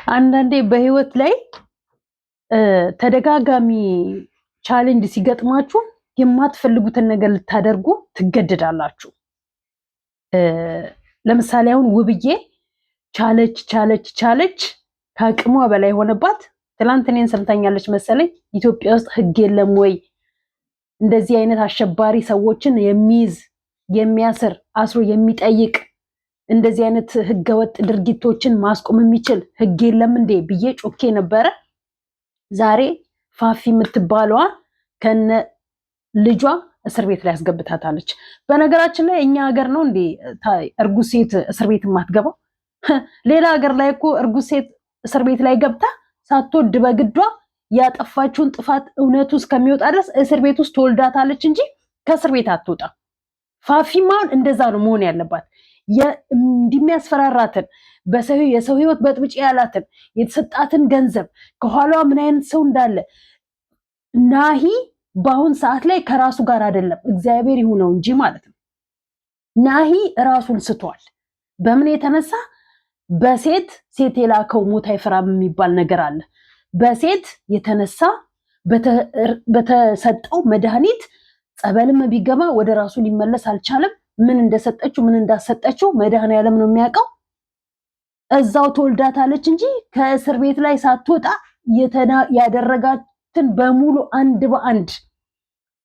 አንዳንዴ በህይወት ላይ ተደጋጋሚ ቻሌንጅ ሲገጥማችሁ የማትፈልጉትን ነገር ልታደርጉ ትገደዳላችሁ። ለምሳሌ አሁን ውብዬ ቻለች ከአቅሟ በላይ ሆነባት። ትላንት እኔን ሰምታኛለች መሰለኝ። ኢትዮጵያ ውስጥ ህግ የለም ወይ እንደዚህ አይነት አሸባሪ ሰዎችን የሚይዝ የሚያስር አስሮ የሚጠይቅ እንደዚህ አይነት ህገወጥ ድርጊቶችን ማስቆም የሚችል ህግ የለም እንዴ ብዬ ጮኬ ነበረ። ዛሬ ፋፊ የምትባለዋ ከነ ልጇ እስር ቤት ላይ ያስገብታታለች። በነገራችን ላይ እኛ ሀገር ነው እንዴ እርጉዝ ሴት እስር ቤት የማትገባው? ሌላ ሀገር ላይ እኮ እርጉዝ ሴት እስር ቤት ላይ ገብታ ሳትወድ በግዷ ያጠፋችውን ጥፋት እውነቱ እስከሚወጣ ድረስ እስር ቤት ውስጥ ትወልዳታለች እንጂ ከእስር ቤት አትወጣም። ፋፊማውን እንደዛ ነው መሆን ያለባት። እንደሚያስፈራራትን የሰው ህይወት በጥብጭ ያላትን የተሰጣትን ገንዘብ ከኋላዋ ምን አይነት ሰው እንዳለ ናሂ በአሁን ሰዓት ላይ ከራሱ ጋር አይደለም፣ እግዚአብሔር ይሁነው እንጂ ማለት ነው። ናሂ ራሱን ስቷል። በምን የተነሳ? በሴት የላከው ሞት አይፈራም የሚባል ነገር አለ። በሴት የተነሳ በተሰጠው መድኃኒት ጸበልም ቢገባ ወደ ራሱ ሊመለስ አልቻለም። ምን እንደሰጠችው ምን እንዳሰጠችው መድኃኔዓለም ነው የሚያውቀው። እዛው ተወልዳታለች እንጂ ከእስር ቤት ላይ ሳትወጣ ያደረጋትን በሙሉ አንድ በአንድ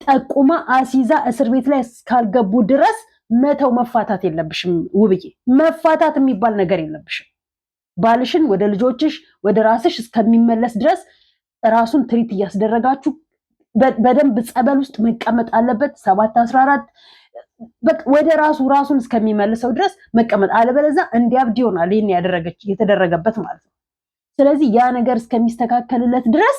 ጠቁማ አሲዛ እስር ቤት ላይ እስካልገቡ ድረስ መተው መፋታት የለብሽም ውብዬ። መፋታት የሚባል ነገር የለብሽም። ባልሽን ወደ ልጆችሽ ወደ ራስሽ እስከሚመለስ ድረስ ራሱን ትሪት እያስደረጋችሁ በደንብ ጸበል ውስጥ መቀመጥ አለበት። 7-14 ወደ ራሱን እስከሚመልሰው ድረስ መቀመጥ፣ አለበለዚያ እንዲያብድ ይሆናል ይሄን የተደረገበት ማለት ነው። ስለዚህ ያ ነገር እስከሚስተካከልለት ድረስ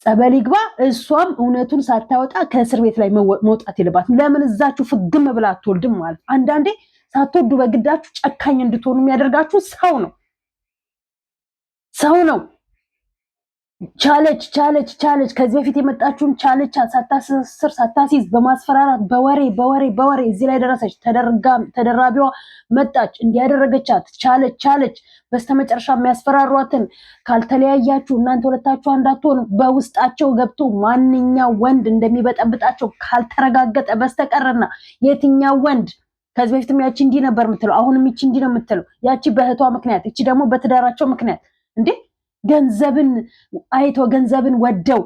ጸበል ይግባ። እሷም እውነቱን ሳታወጣ ከእስር ቤት ላይ መውጣት የለባትም። ለምን እዛችሁ ፍግም ብላ አትወልድም ማለት? አንዳንዴ ሳትወዱ በግዳችሁ ጨካኝ እንድትሆኑ የሚያደርጋችሁ ሰው ነው። ቻለች ከዚህ በፊት የመጣችውን ቻለች ሳታስር ሳታሲዝ በማስፈራራት በወሬ እዚህ ላይ ደረሰች። ተደራቢዋ መጣች እንዲያደረገቻት ቻለች። በስተመጨረሻ የሚያስፈራሯትን ካልተለያያችሁ እናንተ ሁለታችሁ አንዳትሆኑ በውስጣቸው ገብቶ ማንኛው ወንድ እንደሚበጠብጣቸው ካልተረጋገጠ በስተቀርና የትኛው ወንድ ከዚህ በፊትም ያቺ እንዲህ ነበር የምትለው፣ አሁንም ይቺ እንዲህ ነው የምትለው። ያቺ በእህቷ ምክንያት፣ ይቺ ደግሞ በትዳራቸው ምክንያት እንዴ ገንዘብን አይተው ገንዘብን ወደው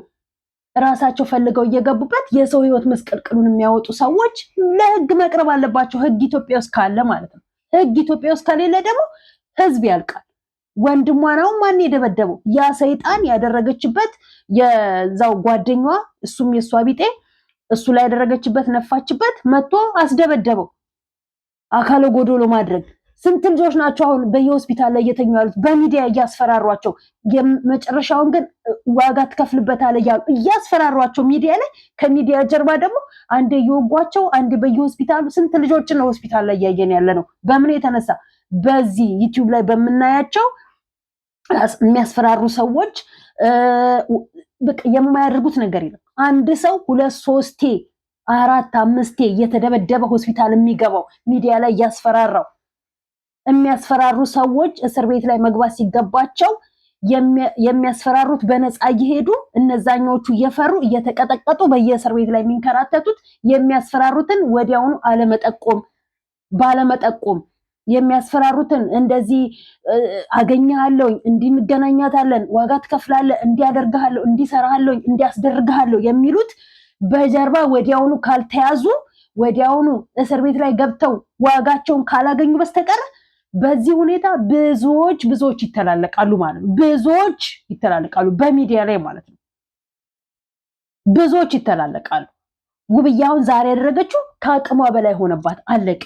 ራሳቸው ፈልገው እየገቡበት የሰው ህይወት መስቀልቅሉን የሚያወጡ ሰዎች ለህግ መቅረብ አለባቸው። ህግ ኢትዮጵያ ውስጥ ካለ ማለት ነው። ህግ ኢትዮጵያ ውስጥ ከሌለ ደግሞ ህዝብ ያልቃል። ወንድሟ ነው ማን የደበደበው? ያ ሰይጣን ያደረገችበት የዛው ጓደኛዋ፣ እሱም የሷ ቢጤ እሱ ላይ ያደረገችበት ነፋችበት፣ መጥቶ አስደበደበው። አካለ ጎዶሎ ማድረግ። ስንት ልጆች ናቸው አሁን በየሆስፒታል ላይ እየተኙ ያሉት በሚዲያ እያስፈራሯቸው። የመጨረሻውን ግን ዋጋ ትከፍልበታለህ እያሉ እያስፈራሯቸው ሚዲያ ላይ፣ ከሚዲያ ጀርባ ደግሞ አንዴ እየወጓቸው አንዴ በየሆስፒታሉ። ስንት ልጆችን ነው ሆስፒታል ላይ እያየን ያለ ነው? በምን የተነሳ? በዚህ ዩቲዩብ ላይ በምናያቸው የሚያስፈራሩ ሰዎች በቃ የማያደርጉት ነገር የለም። አንድ ሰው 2-3 4-5 እየተደበደበ ሆስፒታል የሚገባው ሚዲያ ላይ እያስፈራራው። የሚያስፈራሩ ሰዎች እስር ቤት ላይ መግባት ሲገባቸው የሚያስፈራሩት በነፃ እየሄዱ እነዛኞቹ እየፈሩ እየተቀጠቀጡ በየእስር ቤት ላይ የሚንከራተቱት የሚያስፈራሩትን ወዲያውኑ ባለመጠቆም የሚያስፈራሩትን እንደዚህ አገኘሃለሁ፣ እንዲንገናኛታለን፣ ዋጋ ትከፍላለህ፣ እንዲያደርግሃለሁ፣ እንዲሰራሃለሁ፣ እንዲያስደርግሃለሁ የሚሉት በጀርባ ወዲያውኑ ካልተያዙ ወዲያውኑ እስር ቤት ላይ ገብተው ዋጋቸውን ካላገኙ በስተቀር በዚህ ሁኔታ ብዙዎች ይተላለቃሉ ማለት ነው። ብዙዎች ይተላለቃሉ በሚዲያ ላይ ማለት ነው። ብዙዎች ይተላለቃሉ። ውብያውን ዛሬ ያደረገችው ከአቅሟ በላይ ሆነባት። አለቀ።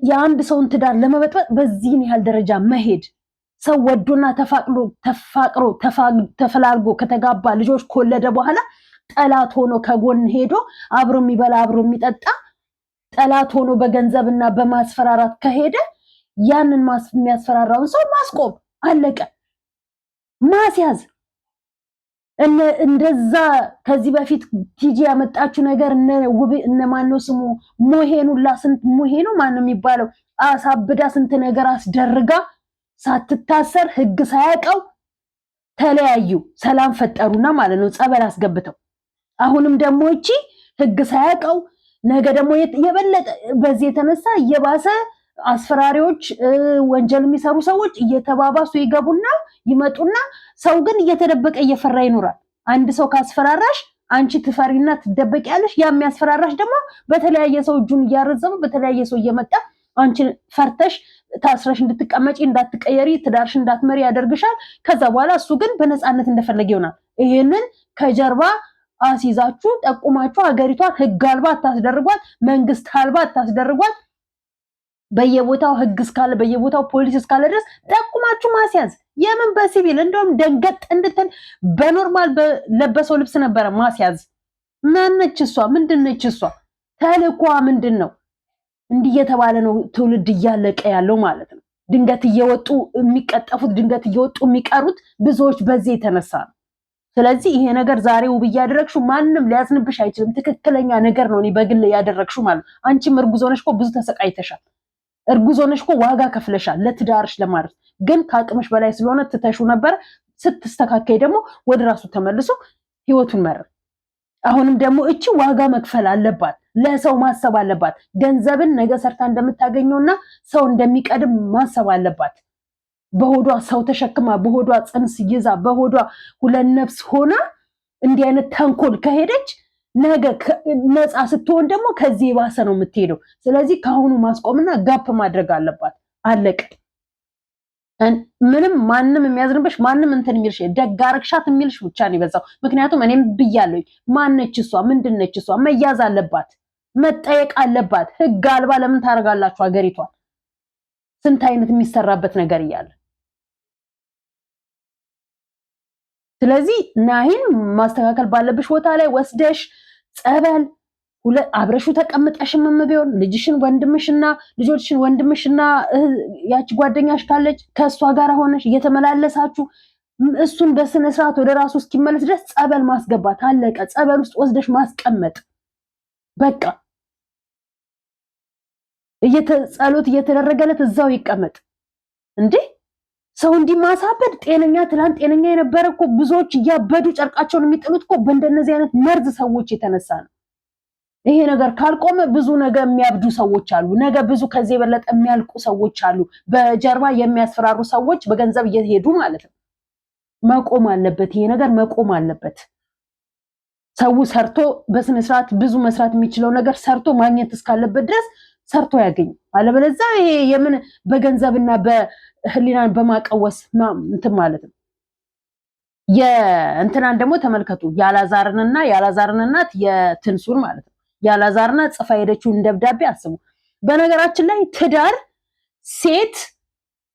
የአንድ ሰውን ትዳር ለመበጥበጥ በዚህን ያህል ደረጃ መሄድ፣ ሰው ወዶና ተፋቅሮ ተፈላልጎ ከተጋባ ልጆች ከወለደ በኋላ ጠላት ሆኖ ከጎን ሄዶ አብሮ የሚበላ አብሮ የሚጠጣ ጠላት ሆኖ በገንዘብና በማስፈራራት ከሄደ ያንን የሚያስፈራራውን ሰው ማስቆም፣ አለቀ። ማስያዝ። እንደዛ ከዚህ በፊት ቲጂ ያመጣችው ነገር እነ ማነው ስሙ ሙሄኑላ፣ ስንት ሙሄ ነው ማነው የሚባለው፣ አሳብዳ ስንት ነገር አስደርጋ ሳትታሰር ህግ ሳያቀው ተለያዩ ሰላም ፈጠሩና ማለት ነው ጸበል አስገብተው አሁንም ደግሞ እቺ ህግ ሳያቀው ነገ ደግሞ የበለጠ በዚህ የተነሳ የባሰ አስፈራሪዎች ወንጀል የሚሰሩ ሰዎች እየተባባሱ ይገቡና ይመጡና ሰው ግን እየተደበቀ እየፈራ ይኖራል አንድ ሰው ካስፈራራሽ አንቺ ትፈሪና ትደበቂያለሽ ያ የሚያስፈራራሽ ደግሞ በተለያየ ሰው እጁን እያረዘመ በተለያየ ሰው እየመጣ አንቺ ፈርተሽ ታስረሽ እንድትቀመጪ እንዳትቀየሪ ትዳርሽ እንዳትመሪ ያደርግሻል ከዛ በኋላ እሱ ግን በነፃነት እንደፈለገ ይሆናል ይሄንን ከጀርባ አሲዛችሁ ጠቁማችሁ ሀገሪቷን ህግ አልባ አታስደርጓት መንግስት አልባ አታስደርጓት በየቦታው ህግ እስካለ በየቦታው ፖሊስ እስካለ ድረስ ጠቁማችሁ ማስያዝ የምን በሲቪል እንደውም ደንገጥ እንድትል በኖርማል በለበሰው ልብስ ነበረ ማስያዝ ማነች እሷ ምንድነች እሷ ተልኳ ምንድነው እንዲህ የተባለ ነው ትውልድ እያለቀ ያለው ማለት ነው ድንገት እየወጡ የሚቀጠፉት ድንገት እየወጡ የሚቀሩት ብዙዎች በዚህ የተነሳ ነው ስለዚህ ይሄ ነገር ዛሬው በያደረግሽው ማንንም ሊያዝንብሽ አይችልም ትክክለኛ ነገር ነው እኔ በግል ያደረግሽው ማለት አንቺም እርጉዝ ሆነሽ እኮ ብዙ ተሰቃይተሻል እርጉዝ ሆነሽ እኮ ዋጋ ከፍለሻል ለትዳርሽ ለማድረስ ግን ከአቅምሽ በላይ ስለሆነ ትተሹ ነበር ስትስተካከይ ደግሞ ወደ ራሱ ተመልሶ ህይወቱን መረ አሁንም ደግሞ እቺ ዋጋ መክፈል አለባት ለሰው ማሰብ አለባት ገንዘብን ነገ ሰርታ እንደምታገኘውና ሰው እንደሚቀድም ማሰብ አለባት በሆዷ ሰው ተሸክማ በሆዷ ጽንስ ይዛ በሆዷ ሁለት ነፍስ ሆና እንዲህ አይነት ተንኮል ከሄደች ነገ ነፃ ስትሆን ደግሞ ከዚህ የባሰ ነው የምትሄደው ስለዚህ ካሁኑ ማስቆምና ጋፕ ማድረግ አለባት አለቀ ምንም ማንንም የሚያዝንብሽ ማንንም እንትን የሚልሽ ደጋርክሻት የሚልሽ ብቻ ነው ይበዛው ምክንያቱም እኔም ብያለሁ ማነች እሷ ምንድነች እሷ መያዝ አለባት መጠየቅ አለባት ህግ አልባ ለምን ታረጋላችሁ ሀገሪቷን ስንት አይነት የሚሰራበት ነገር ይያለ ስለዚህ ናሂን ማስተካከል ባለብሽ ቦታ ላይ ወስደሽ ጸበል አብረሹ ተቀምጠሽም ቢሆን ልጅሽን ወንድምሽና ልጆችሽን ወንድምሽና ያቺ ጓደኛሽ ካለች ከሷ ጋር ሆነሽ እየተመላለሳችሁ እሱን በስነ ስርዓት ወደ ራሱ እስኪመለስ ድረስ ጸበል ማስገባት አለቀ ጸበል ውስጥ ወስደሽ ማስቀመጥ በቃ ጸሎት እየተደረገለት እዛው ይቀመጥ እንዴ ሰው እንዲማሳበድ ጤነኛ ትላንት ጤነኛ የነበረ እኮ ብዙዎች ያበዱ ጨርቃቸውን የሚጥሉት እኮ በእንደነዚህ አይነት መርዝ ሰዎች የተነሳ ነው ይሄ ነገር ካልቆመ ብዙ ነገር የሚያብዱ ሰዎች አሉ ነገ ብዙ ከዚህ የበለጠ የሚያልቁ ሰዎች አሉ በጀርባ የሚያስፈራሩ ሰዎች በገንዘብ እየሄዱ ማለት ነው መቆም አለበት ይሄ ነገር መቆም አለበት ሰው ሰርቶ በስነ ስርዓት ብዙ መስራት የሚችለው ነገር ሰርቶ ማግኘት እስካለበት ድረስ ሰርቶ ያገኝ አለበለዚያ ይሄ የምን በገንዘብና በህሊናን በማቀወስ እንትን ማለት ነው የእንትናን ደግሞ ተመልከቱ ያላዛርንና እናት የትንሱን ማለት ነው ያላዛርና ጽፋ ሄደችውን ደብዳቤ አስቡ በነገራችን ላይ ትዳር ሴት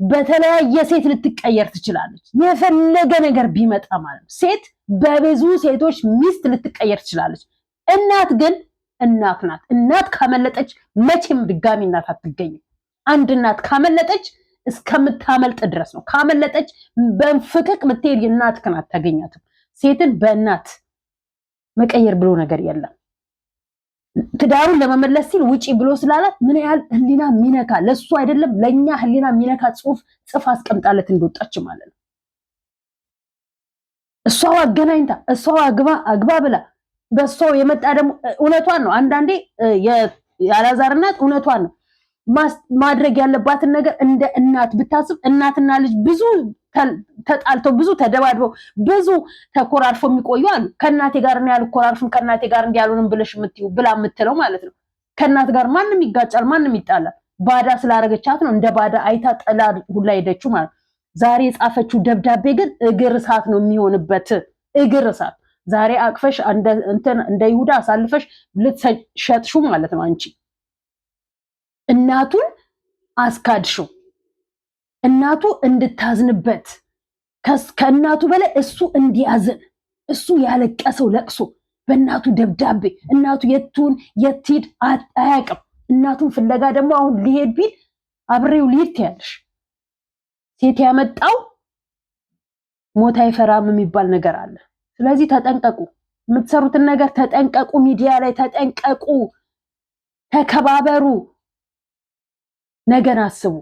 በተለያየ ሴት ልትቀየር ትችላለች የፈለገ ነገር ቢመጣ ማለት ሴት በብዙ ሴቶች ሚስት ልትቀየር ትችላለች እናት ግን እናት ናት እናት ካመለጠች መቼም ድጋሚ እናት አትገኝም አንድ እናት ካመለጠች እስከምታመልጥ ድረስ ነው ካመለጠች በፍቅቅ ምትሄድ እናት ከናት ታገኛትም ሴትን በእናት መቀየር ብሎ ነገር የለም ትዳሩን ለመመለስ ሲል ውጪ ብሎ ስላላት ምን ያህል ህሊና ሚነካ ለሱ አይደለም ለኛ ህሊና ሚነካ ጽፍ አስቀምጣለት እንደወጣች ማለት ነው እሷው አገናኝታ እሷው አግባ ብላ በሷው የመጣ ደግሞ እውነቷን ነው አንዳንዴ ያላዛርናት እውነቷን ነው ማድረግ ያለባትን ነገር እንደ እናት ብታስብ እናትና ልጅ ብዙ ተጣልተው ብዙ ተደባድበው ብዙ ተኮራርፈው የሚቆዩ አሉ ከናቴ ጋር ነው ያልኮራርፍም ከናቴ ጋር እንዲያሉንም ብለሽ የምትዩ ብላ የምትለው ማለት ነው ከናት ጋር ማንንም ይጋጫል ማንንም ይጣላል ባዳ ስላረገቻት ነው እንደ ባዳ አይታ ጠላ ሁላ ሄደችው ማለት ዛሬ የጻፈችው ደብዳቤ ግን እግር እሳት ነው የሚሆንበት እግር እሳት ዛሬ አቅፈሽ እንደ ይሁዳ አሳልፈሽ ልትሸጥሹ ማለት ነው አንቺ እናቱን አስካድሽው እናቱ እንድታዝንበት ከእናቱ በላይ እሱ እንዲያዝን እሱ ያለቀሰው ለቅሶ በእናቱ ደብዳቤ እናቱ የትሂድ አያውቅም እናቱን ፍለጋ ደግሞ አሁን ሊሄድ ቢል አብሬው ሊሄድ ትያለሽ ሴት ያመጣው ሞት አይፈራም የሚባል ነገር አለ ስለዚህ ተጠንቀቁ የምትሰሩትን ነገር ተጠንቀቁ ሚዲያ ላይ ተጠንቀቁ ተከባበሩ ነገን አስቡ